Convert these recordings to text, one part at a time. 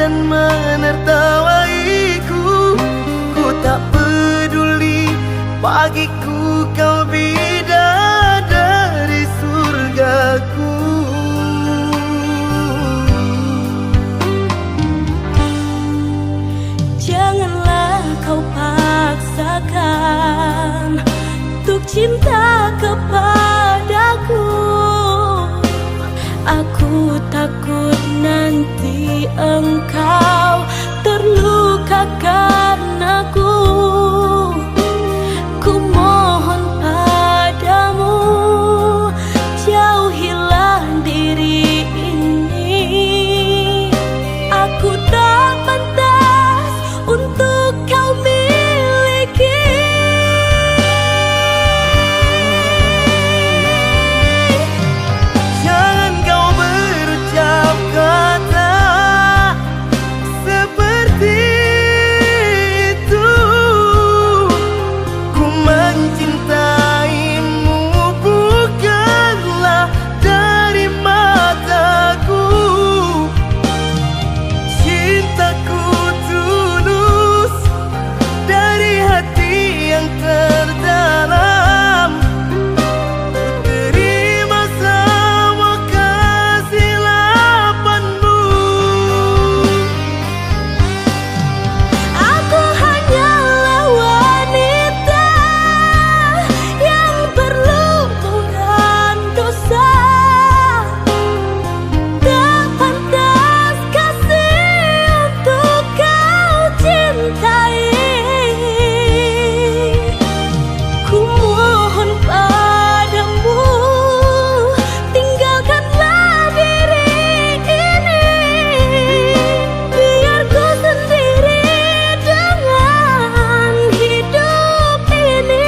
dan menertawaiku. Ku tak peduli, bagiku kau bidadari surgaku. Janganlah kau paksakan untuk cinta kepadaku. Aku takut nanti engkau terluka karenaku. Ku mohon padamu, jauhilah diri ini. Aku tak pantas untuk kau miliki. Jangan kau berucap kata seperti itu. Ku mencintaimu bukanlah dari mataku. Cintaku tulus dari hati yang terdalam. Terima semua kesilapanmu. Aku hanyalah wanita yang berlumuran dosa. Tak pantas kasih untuk kau cintai. Ku mohon padamu, tinggalkanlah diri ini. Biar ku sendiri dengan hidup ini.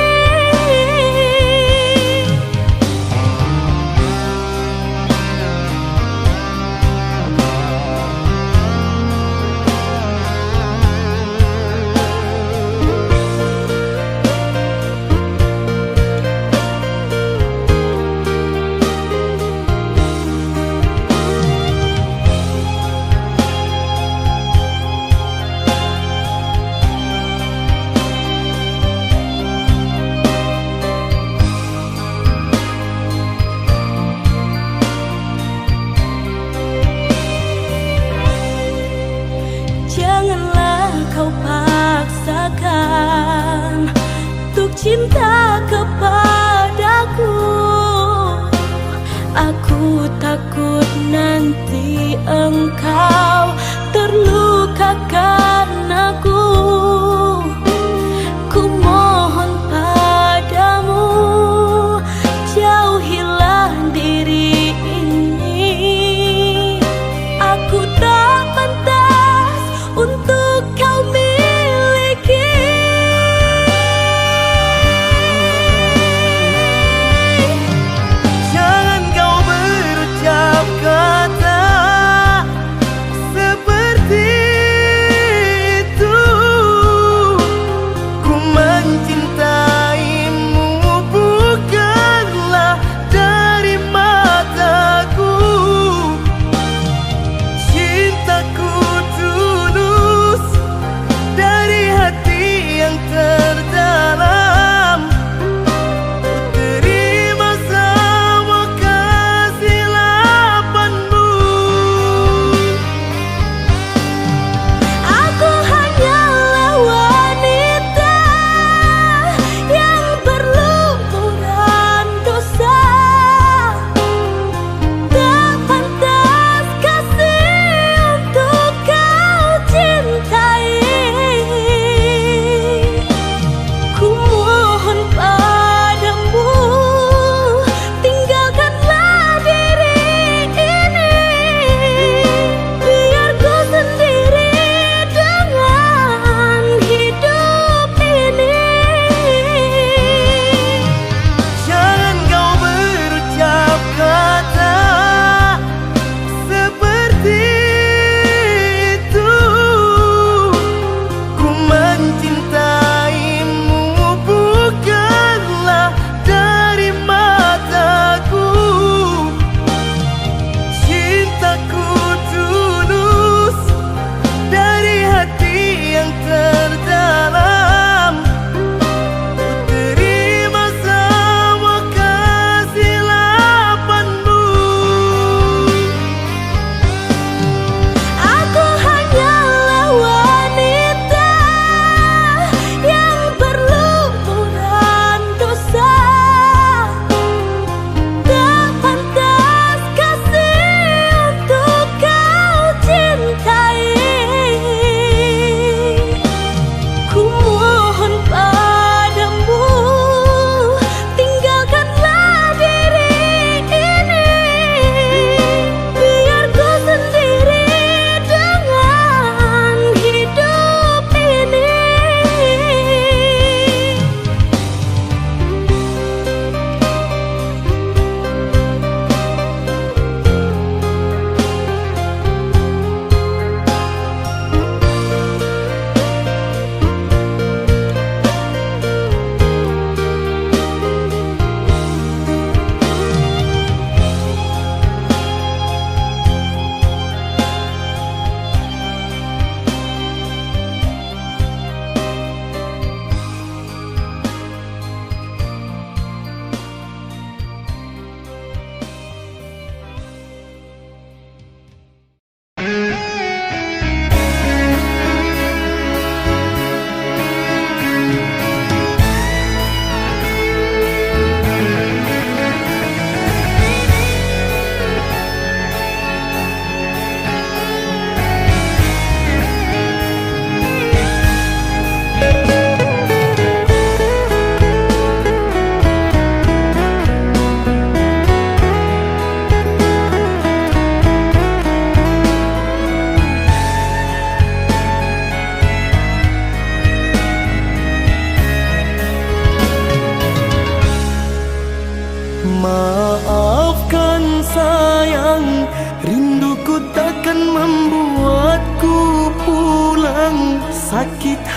Janganlah kau paksakan untuk cinta kepadaku. Aku takut nanti engkau terluka karenaku. Ku mohon padamu, jauhilah diri ini. Aku tak pantas untuk kau miliki. Jangan kau berucap kata seperti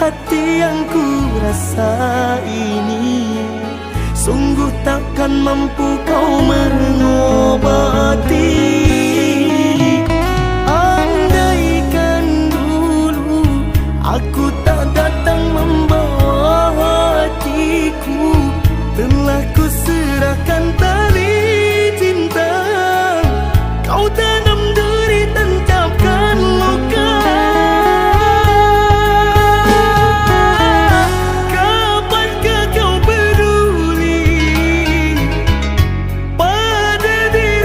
hati yang ku rasa ini sungguh takkan mampu kau mengobati. Andaikan dulu aku tak datang membawa hatiku, telah ku serahkan tali cinta, kau tanam duri tancapkan luka. Kapankah kau peduli pada diri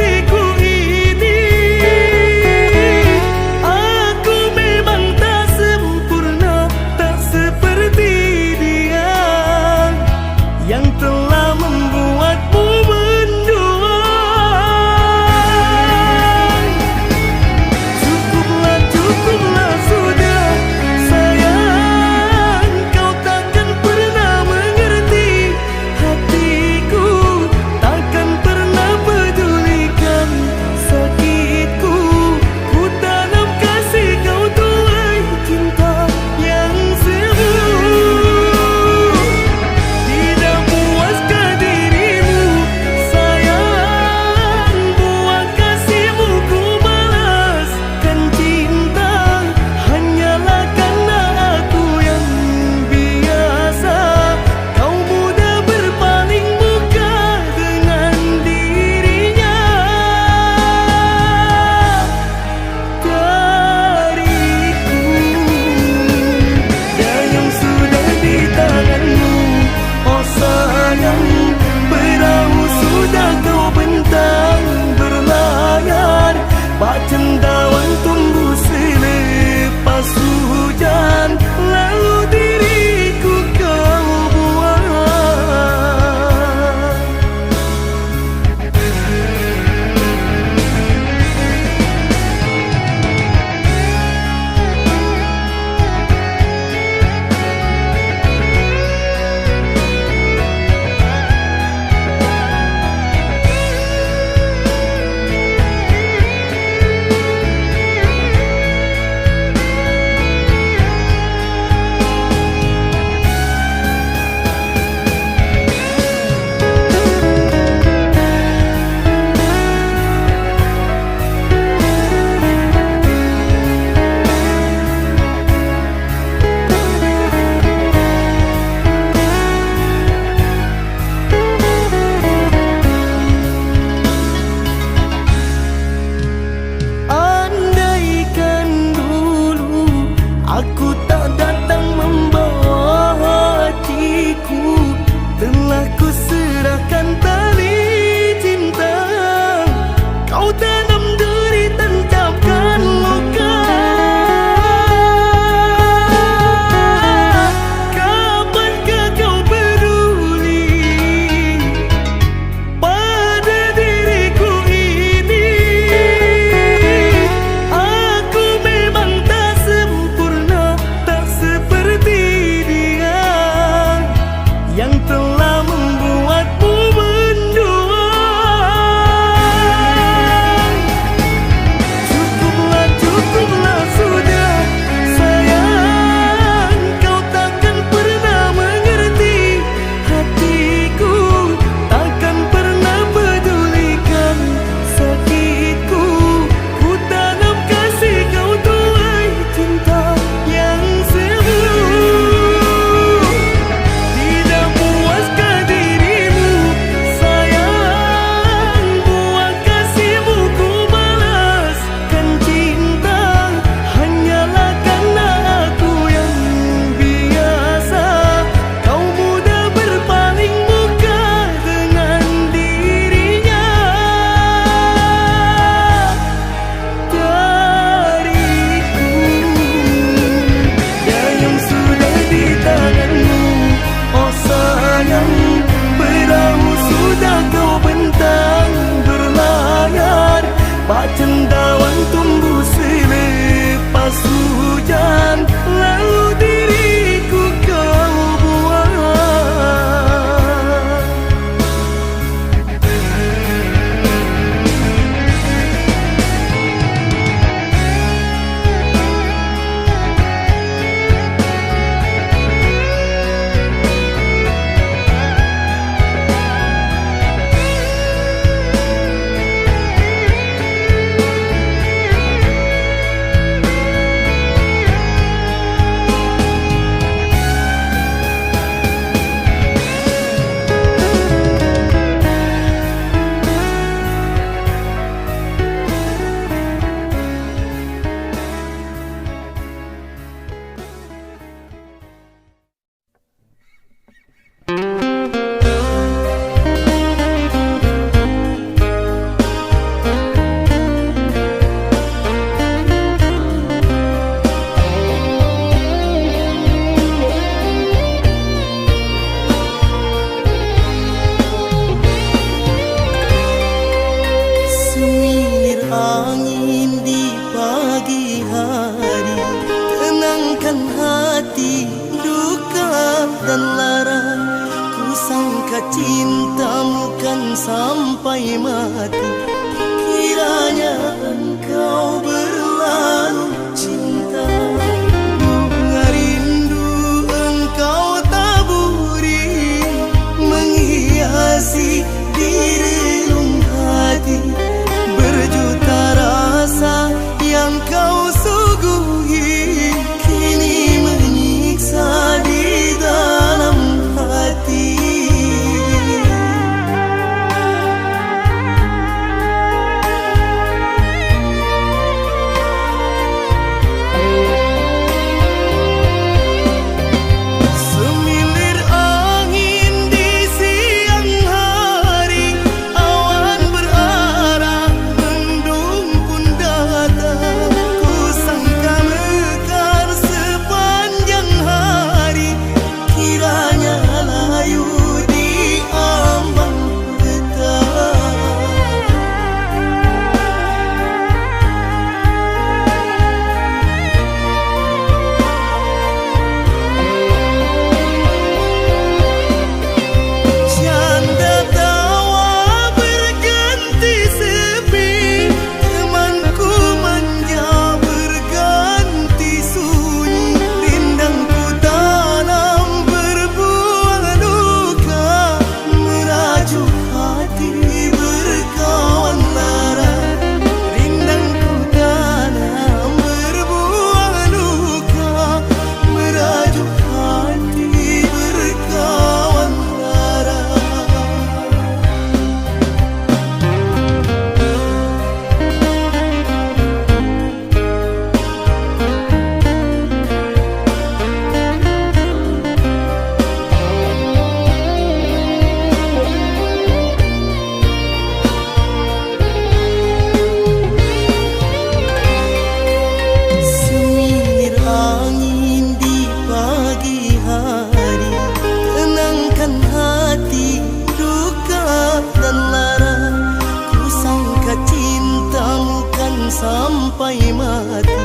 sampai mati.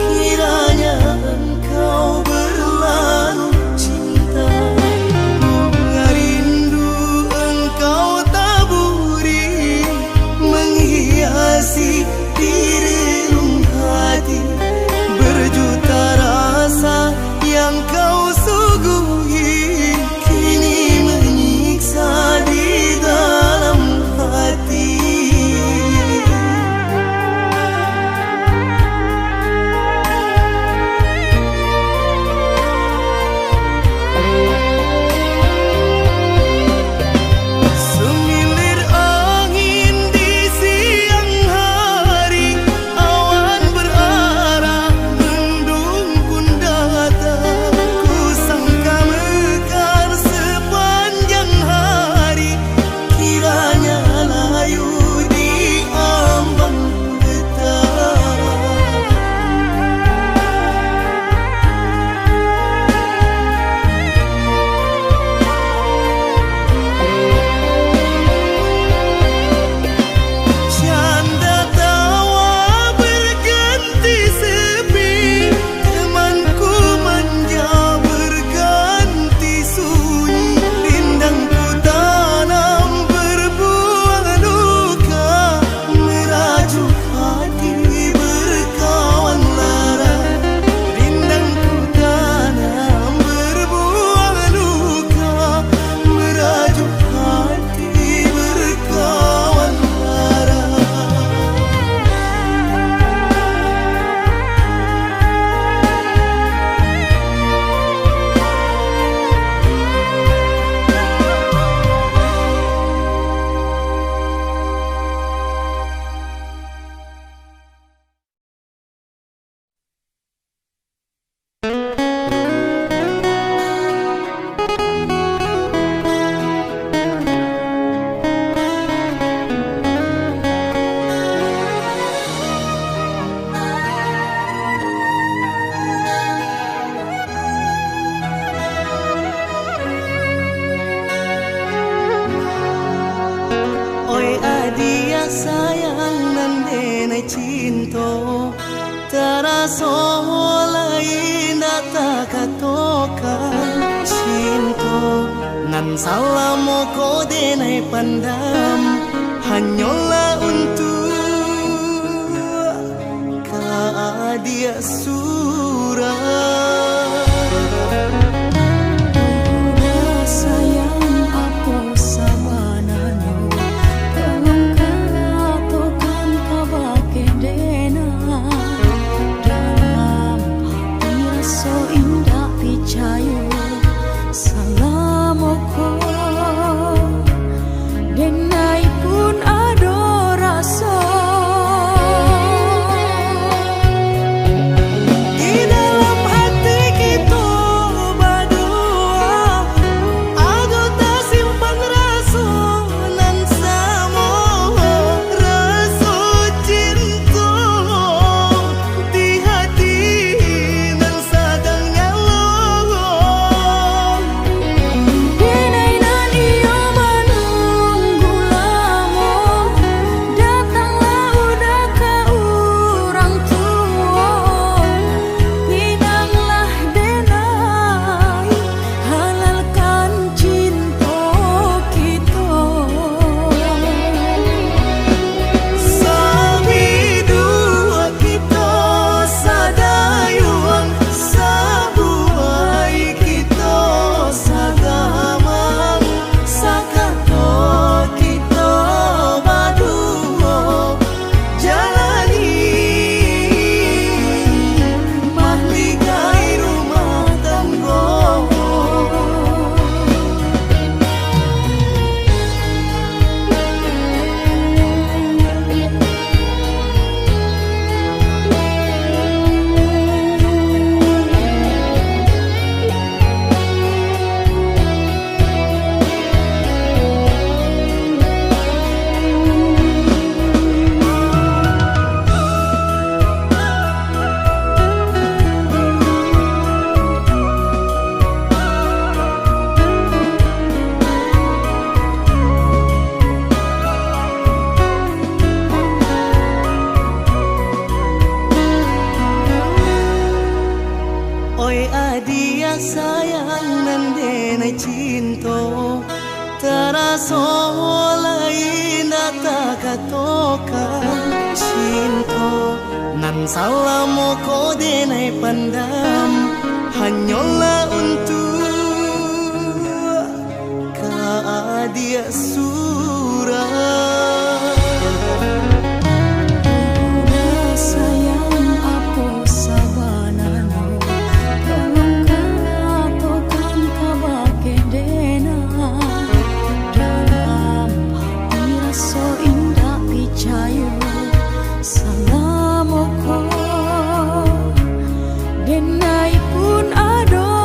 Kiranya engkau berlalu cinta, bunga rindu engkau taburi, menghiasi di relung hati. Berjuta rasa yang kau suguhi, kini menyiksa di dalam hati. Semilir angin di siang hari, awan berarah, mendung pun datang. Ku sangka mekar sepanjang hari, kiranya layu di ambang petang. Canda tawa berganti sepi, temanku manja berganti sunyi. Rindangku tanam berbuah luka, merajuk hati berkawan lara. Rindangku tanam berbuah luka, merajuk hati berkawan lara. Oi adia sayang nandene cinto, taraso lain data katokan cinto. Nan salamo ko denai pandam, hanyola untuk ka adia surah. Sayang aku sabanano, tolong katakan kabake dena. Dalam hati rasa indah picayo, salamoko denai pun ador Salamu ko denai pandam hanyalah untuk dia surah. Udah sayang apa sabanano, tolong katakan kabar dena. Dalam hati rasa indah picayo, salamu ko denai pun ado.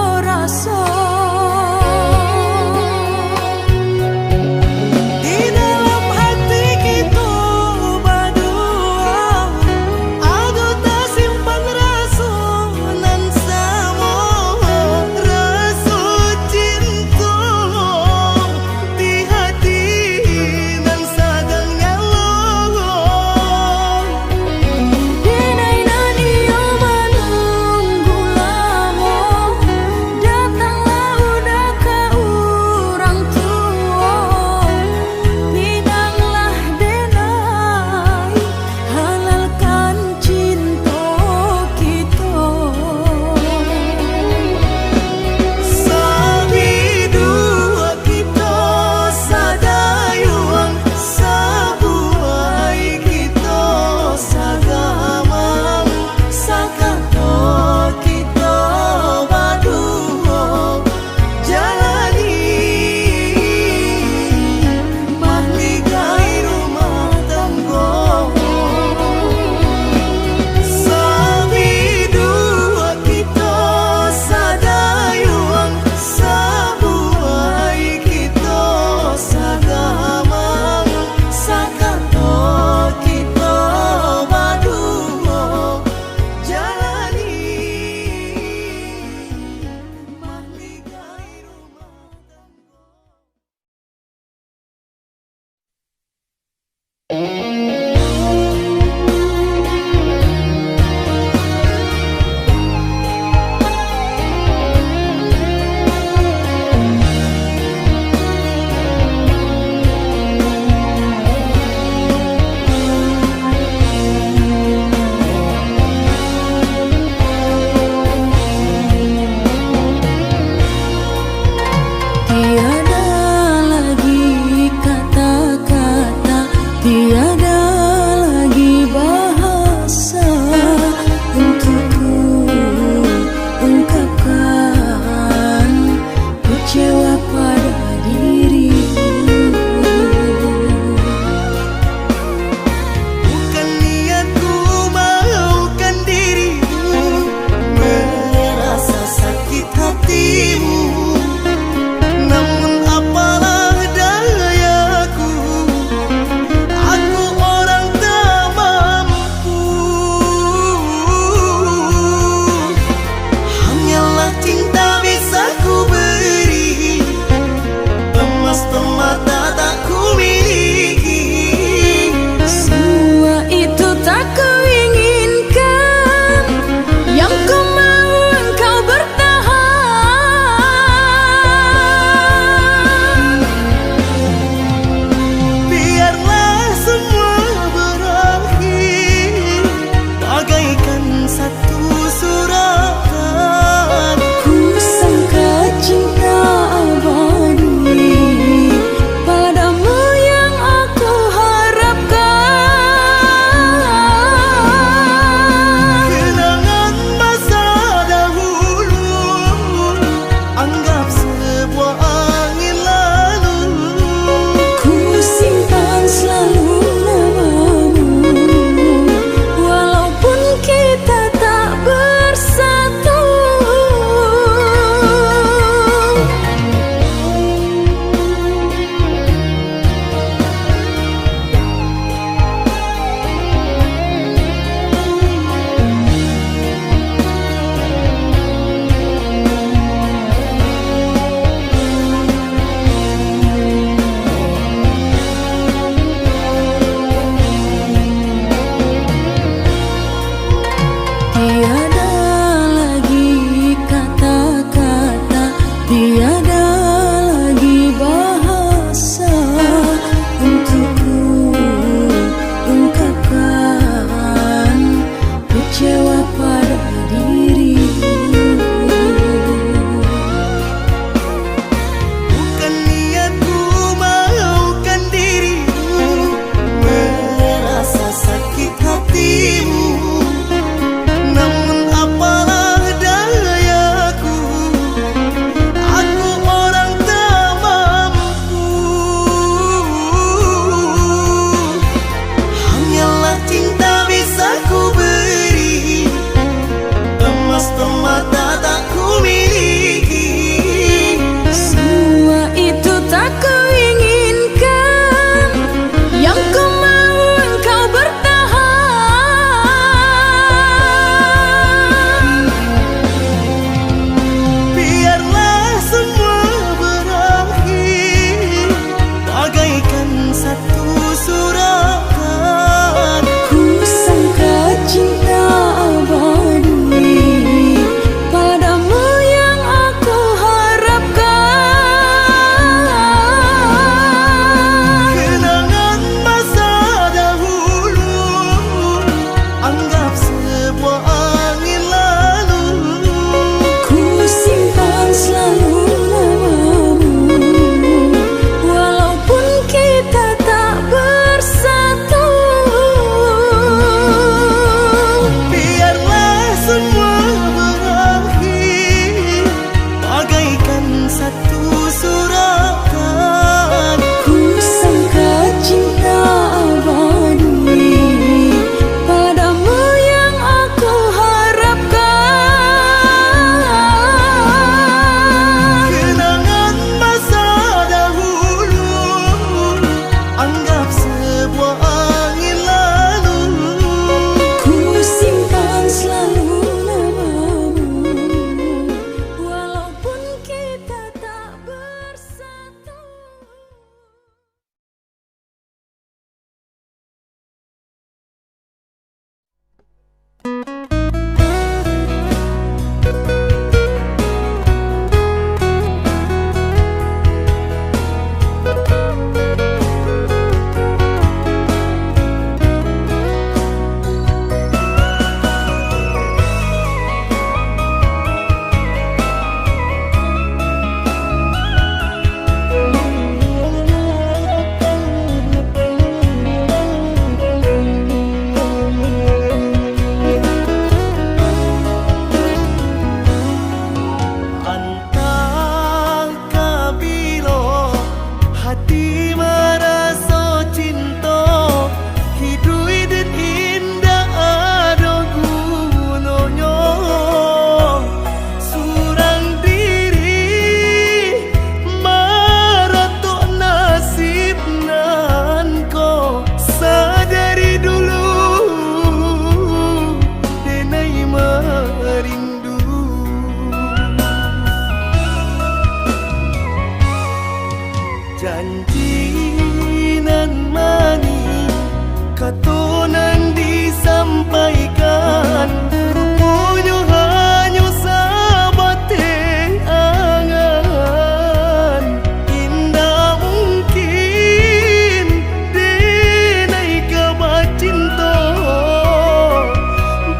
disampaikan. Rupanya hanya sabateng angan. Indah mungkin denai kabar cinta.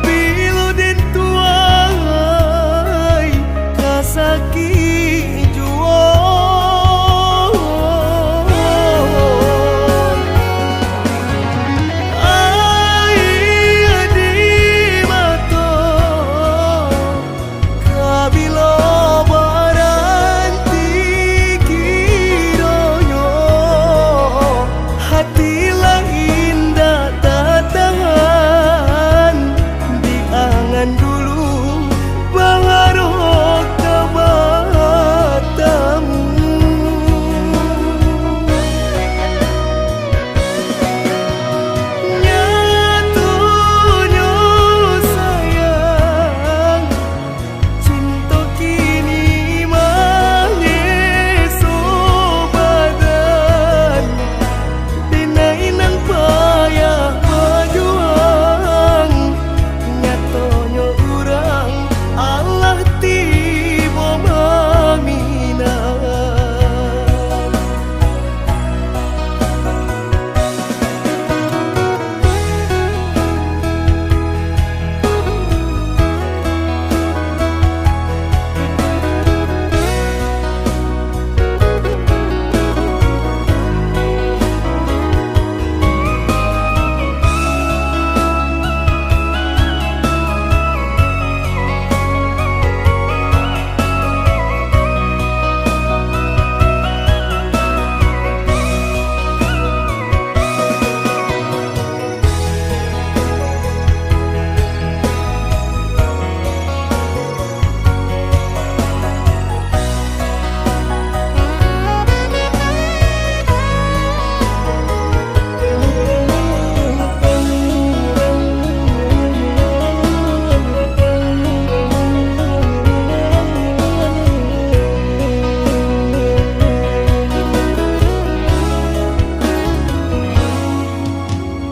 Bila den tuai kasaki jua.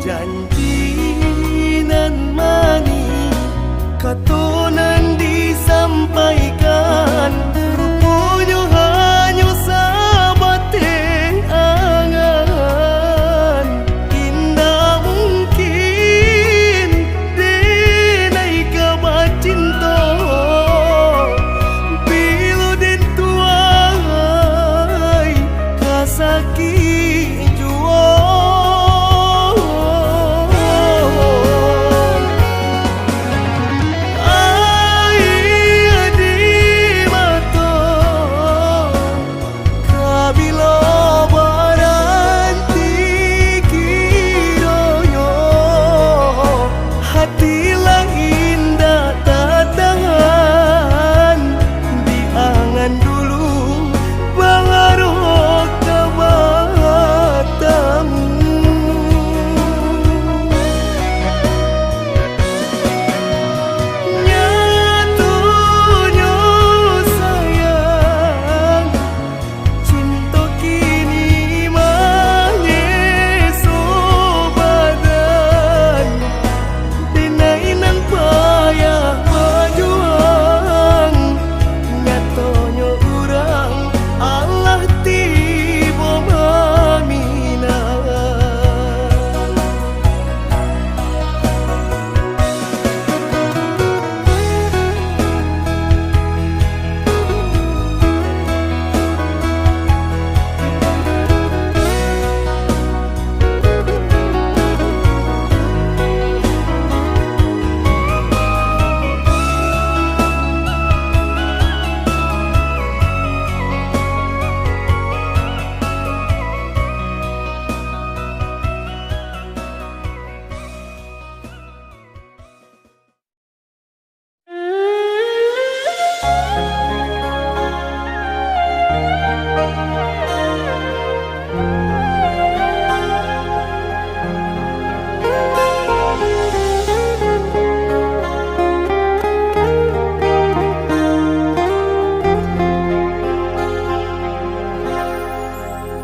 Janji nan mani katonan disampaikan. Rupanya hanya sabateng angan. Indah mungkin denai kabar cinta. Bila den tuai kasaki jua.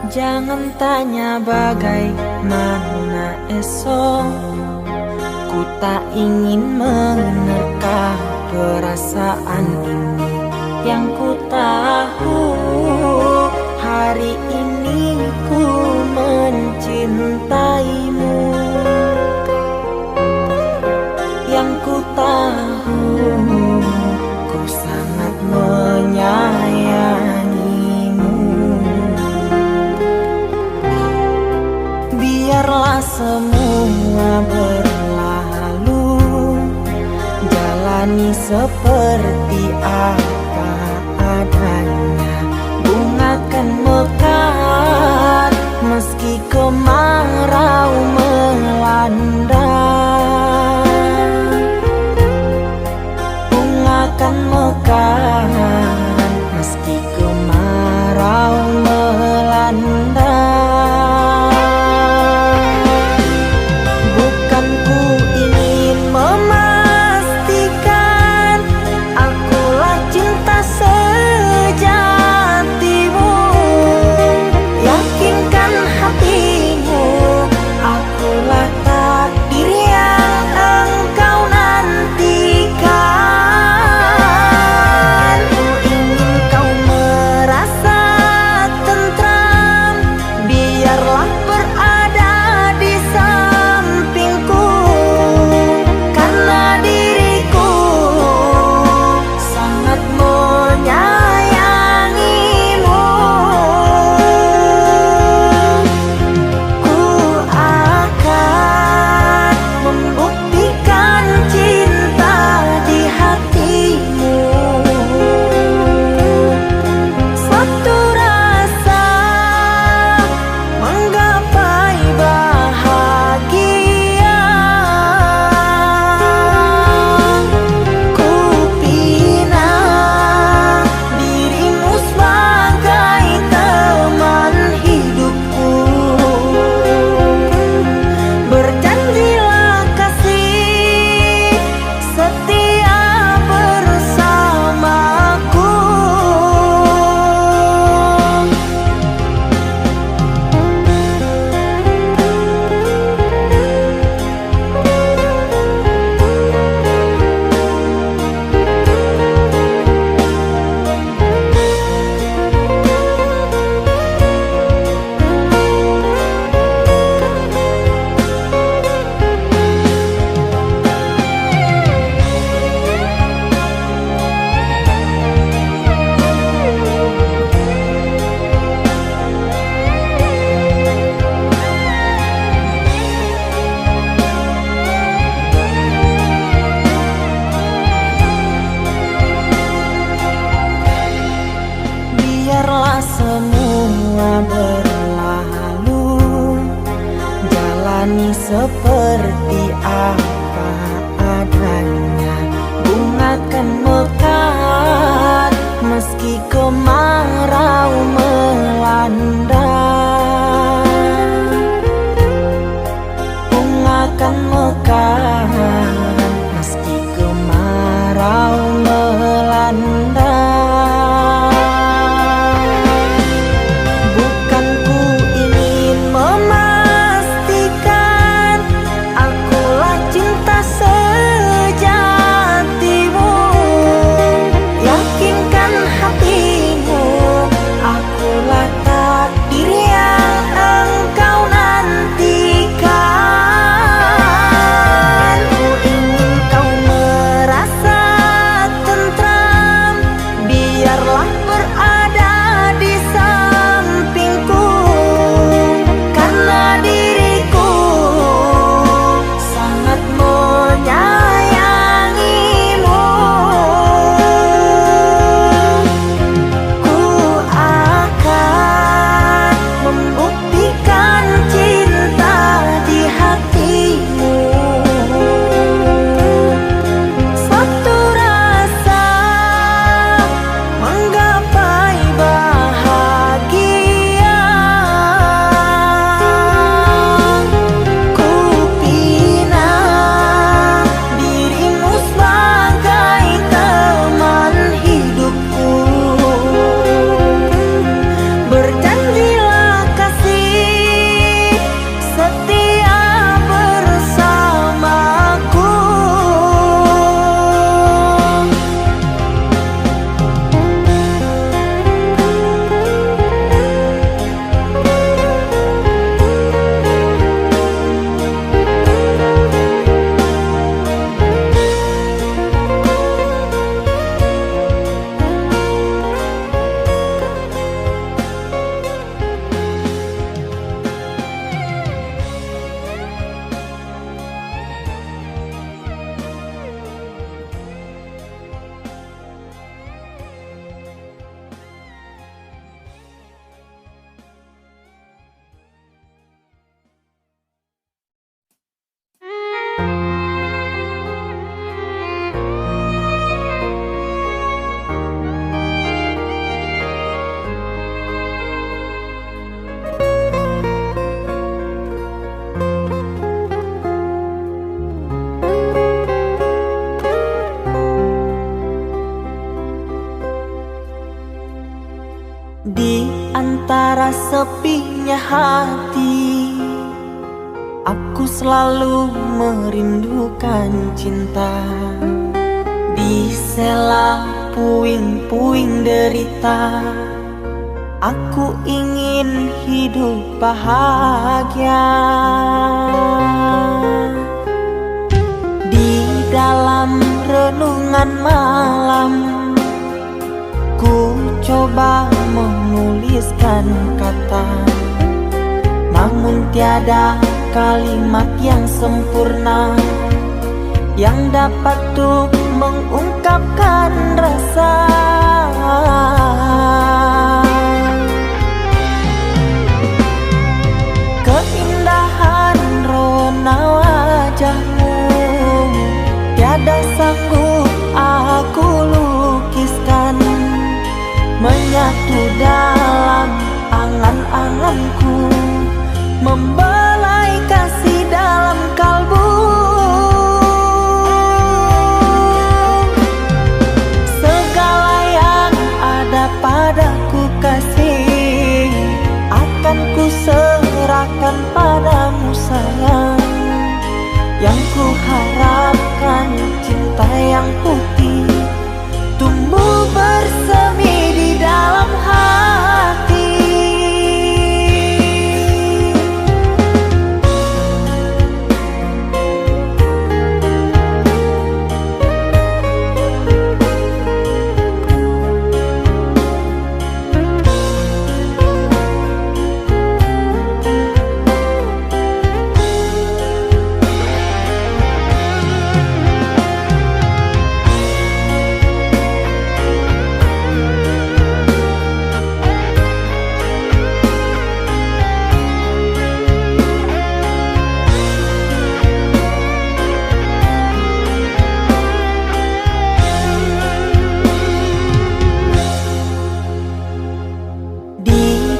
Jangan tanya bagaimana esok, ku tak ingin menerka perasaan ini. Yang ku tahu hari ini ku mencintaimu. Yang ku tahu ku sangat menyayangimu. Biarlah semua berlalu, jalani seperti apa adanya. Bunga kan mekar meski kemarau melanda. Bunga kan mekar meski kemarau melanda. Bukan ku ingin memastikan akulah cinta sejatimu. Yakinkan hatimu, akulah takdir yang engkau nantikan. Betapa sepinya hati, aku selalu merindukan cinta. Di sela puing-puing derita, aku ingin hidup bahagia. Di dalam renungan malam, ku coba menuliskan kata, namun tiada kalimat yang sempurna yang dapat untuk mengungkapkan rasa. Keindahan rona wajahmu tiada sanggup aku lukiskan, menyatu dalam angan-anganku, membelai kasih dalam kalbu. Segala yang ada padaku kasih, akan ku serahkan padamu sayang. Yang ku harapkan cinta yang putih tumbuh bersemi di dalam hati.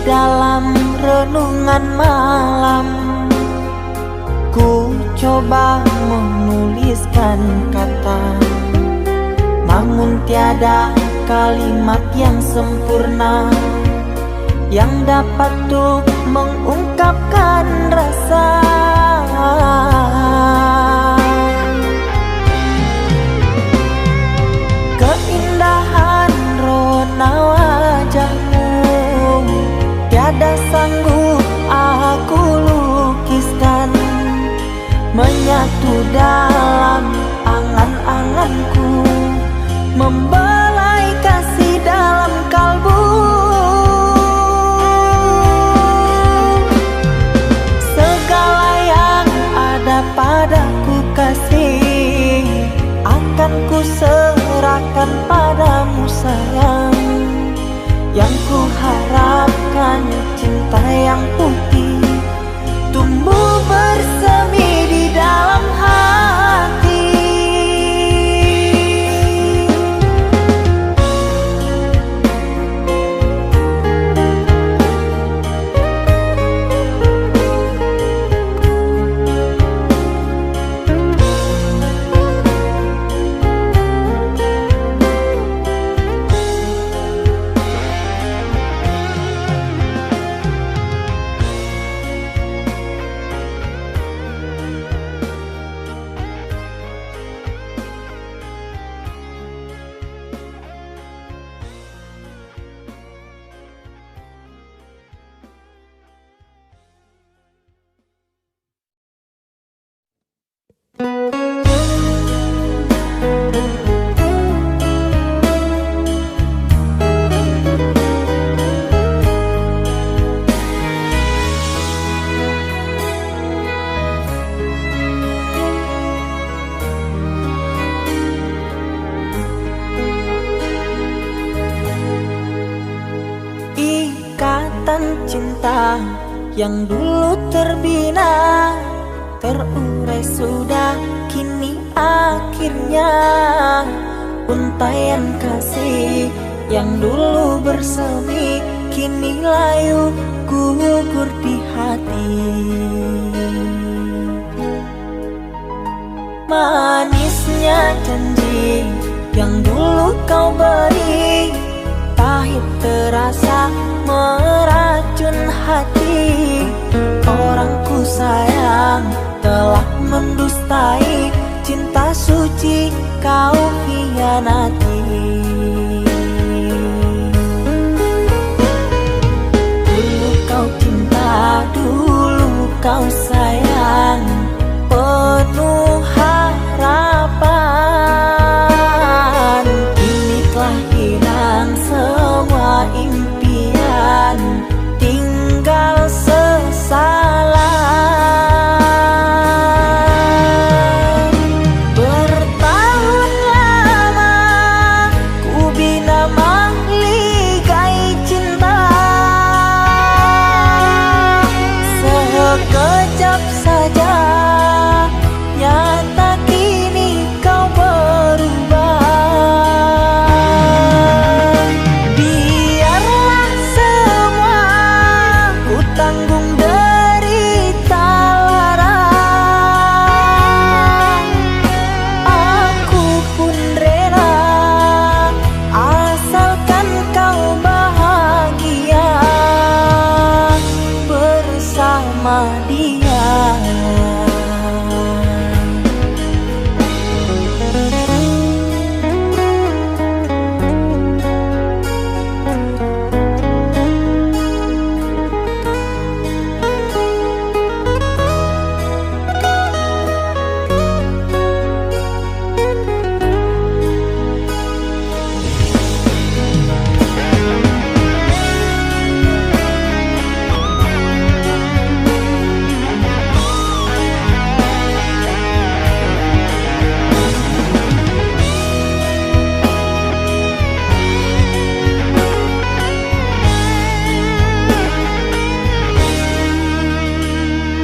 Dalam renungan malam, ku coba menuliskan kata, namun tiada kalimat yang sempurna yang dapat untuk mengungkapkan rasa. Keindahan rona wajahmu tiada sanggup aku lukiskan, menyatu dalam angan-anganku, membelai kasih dalam kalbu. Segala yang ada padaku kasih, akan ku serahkan padamu sayang. Yang ku harapkan cinta yang putih tumbuh bersemi di dalam hati. Cinta yang dulu terbina, terurai sudah kini akhirnya. Untaian kasih yang dulu bersemi, kini layu gugur di hati. Manisnya janji yang dulu kau beri, pahit terasa meracuni. meracun hati. Orang ku sayang telah mendustai cinta suci kau hianati. Dulu kau cinta, dulu kau sayang, penuh harapan. Kini telah hilang semua impian, tinggal sesalan. Bertahun lama ku bina mahligai cinta, sekejap saja nyata kini kau berubah. Biarlah semua ku tanggung derita lara, aku pun rela asalkan kau bahagia bersama dia.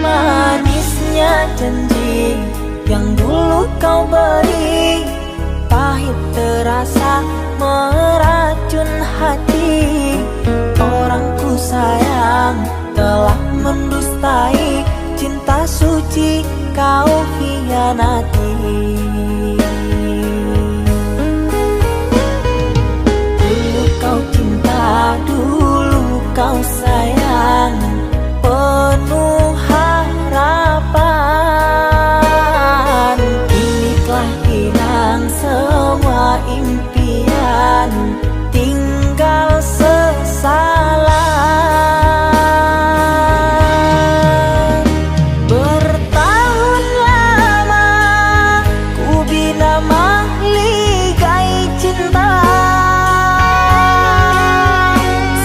Manisnya janji yang dulu kau beri, pahit terasa meracun hati. Orang ku sayang telah mendustai cinta suci kau hianati. Dulu kau cinta, dulu kau sayang, penuh harapan. Kini telah hilang semua impian, tinggal sesalan. Bertahun lama ku bina mahligai cinta,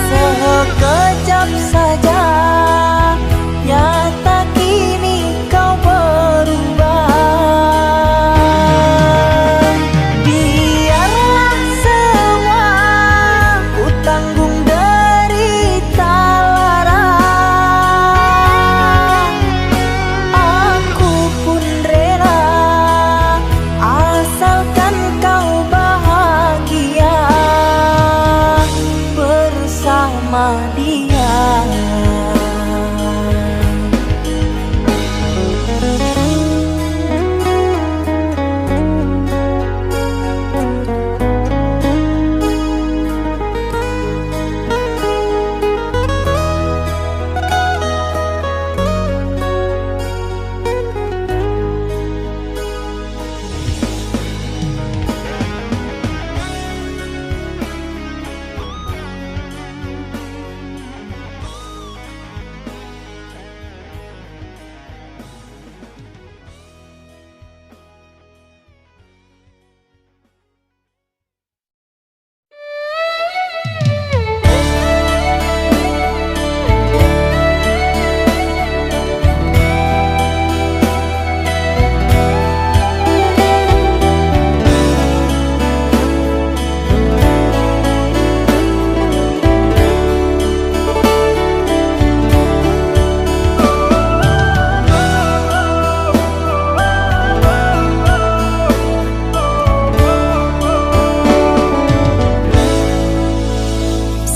sekejap saja nyata kini kau berubah. Biarlah semua ku tanggung derita lara, aku pun rela asalkan kau bahagia bersama dia.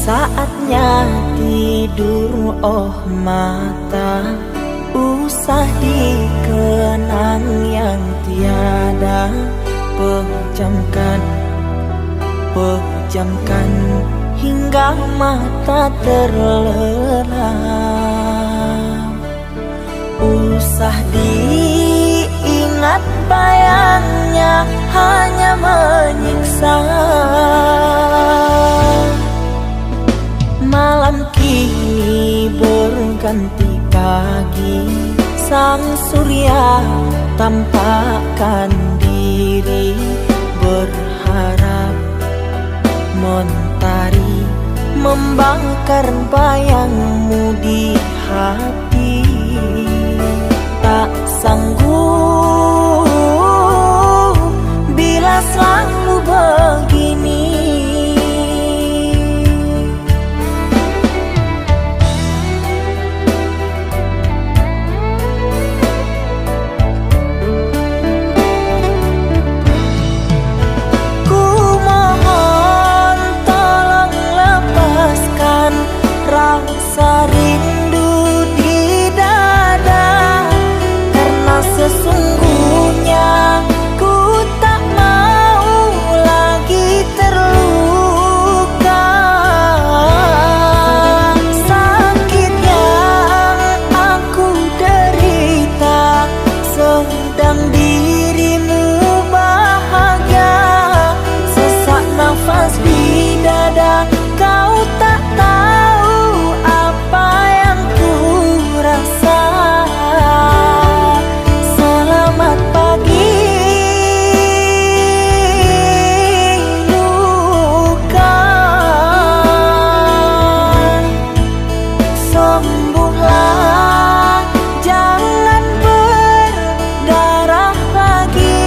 Saatnya tidur, oh mata, usah dikenang yang tiada. Pejamkan hingga mata terlelap. Usah diingat bayangnya hanya menyiksa. Malam kini berganti pagi, sang surya tampakkan diri, berharap mentari membakar bayangmu di hati. Tak sanggup bila selalu begini. Ku mohon tolong lepaskan rasa rindu di dada, karena sesungguhnya ku tak mau lagi terluka. Sakit yang aku derita sedang dirimu bahagia. Sesak nafas di dada, kau tak tahu apa yang ku rasa. Selamat pagi luka, sembuhlah, jangan berdarah lagi.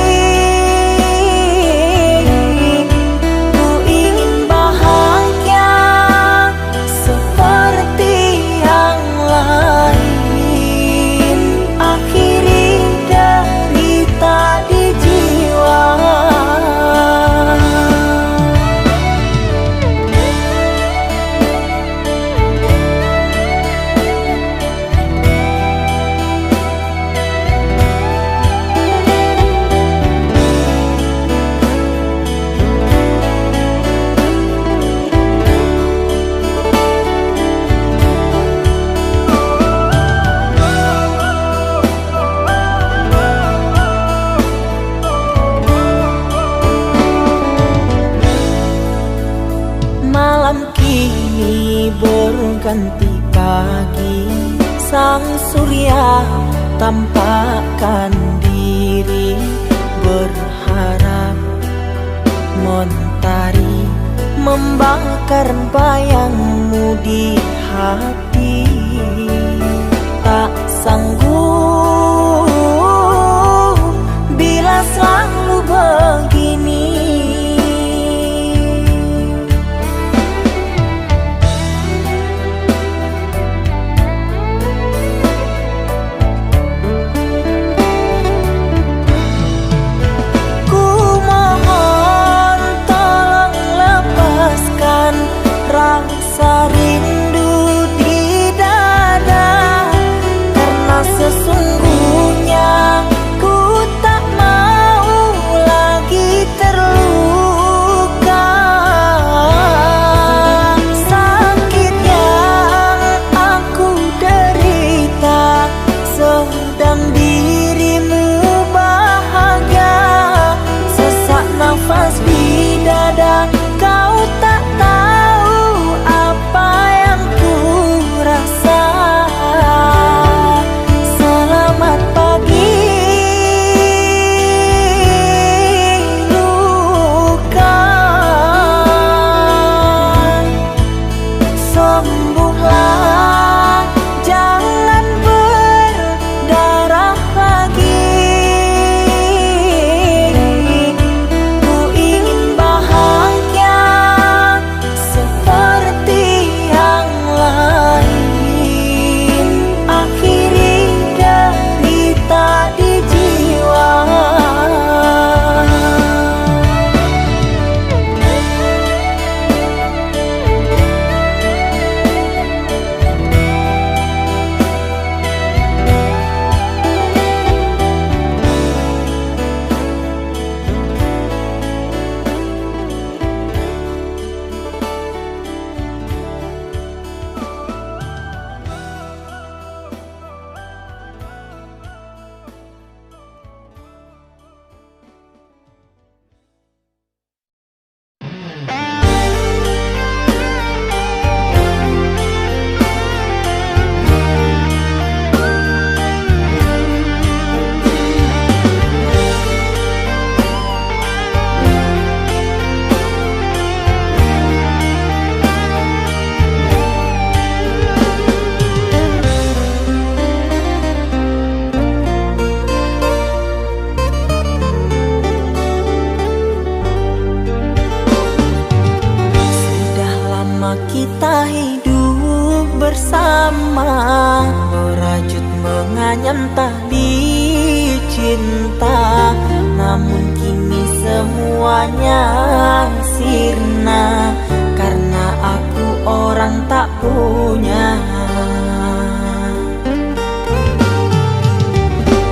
Ku ingin bahagia seperti yang lain, akhiri derita di jiwa. Malam kini berganti pagi, sang surya tampakkan diri, berharap mentari membakar bayangmu di hati. Tak sanggup bila selalu begini. Ku mohon tolong lepaskan rasa rindu di kita hidup bersama, merajut menganyam tali cinta. Namun kini semuanya sirna, karena aku orang tak punya.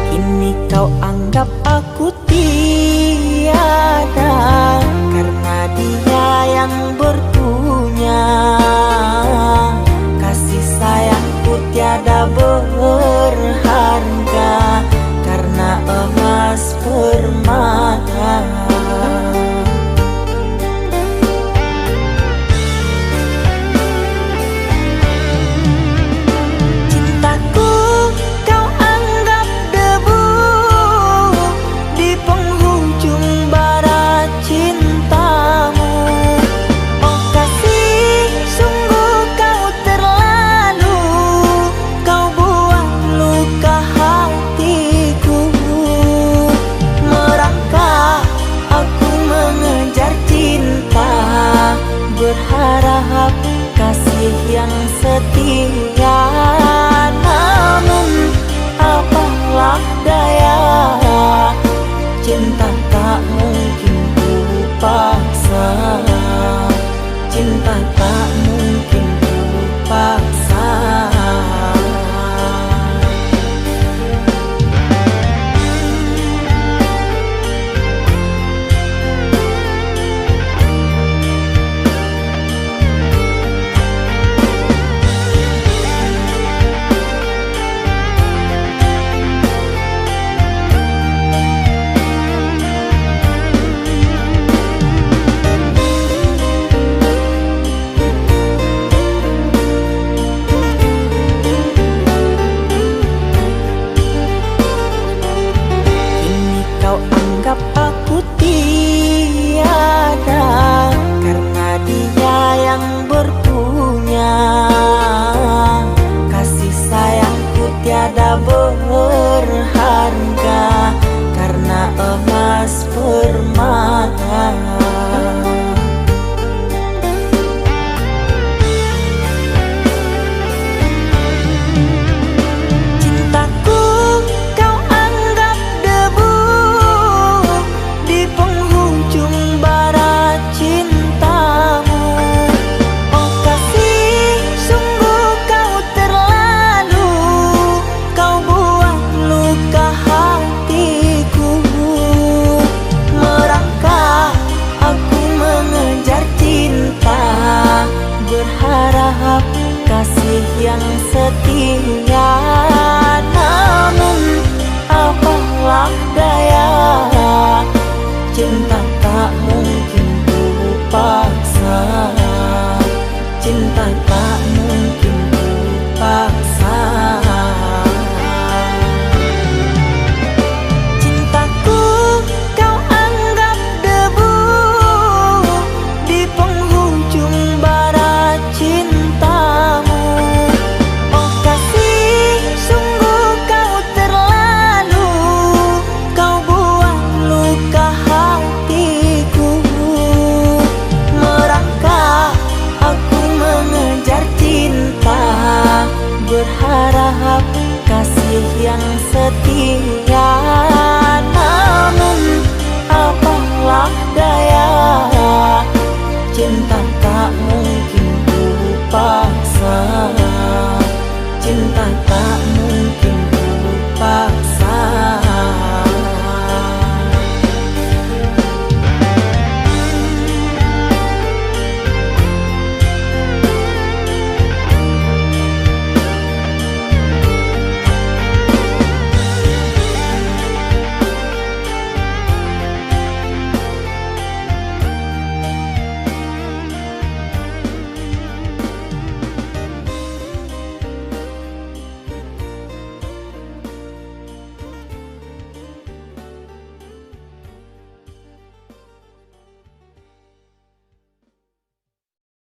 Kini kau anggap aku tiada, karena dia yang berpunya. Kasih sayangku tiada berharga, karena emas permata. Cintaku kau anggap debu di penghujung bara cintamu. Oh kasih, sungguh kau terlalu, kau buang luka hatiku. Merangkak aku mengejar cinta, berharap kasih yang setia. Namun apalah daya, cinta tak mungkin ku paksa, cinta tak mungkin ku paksa.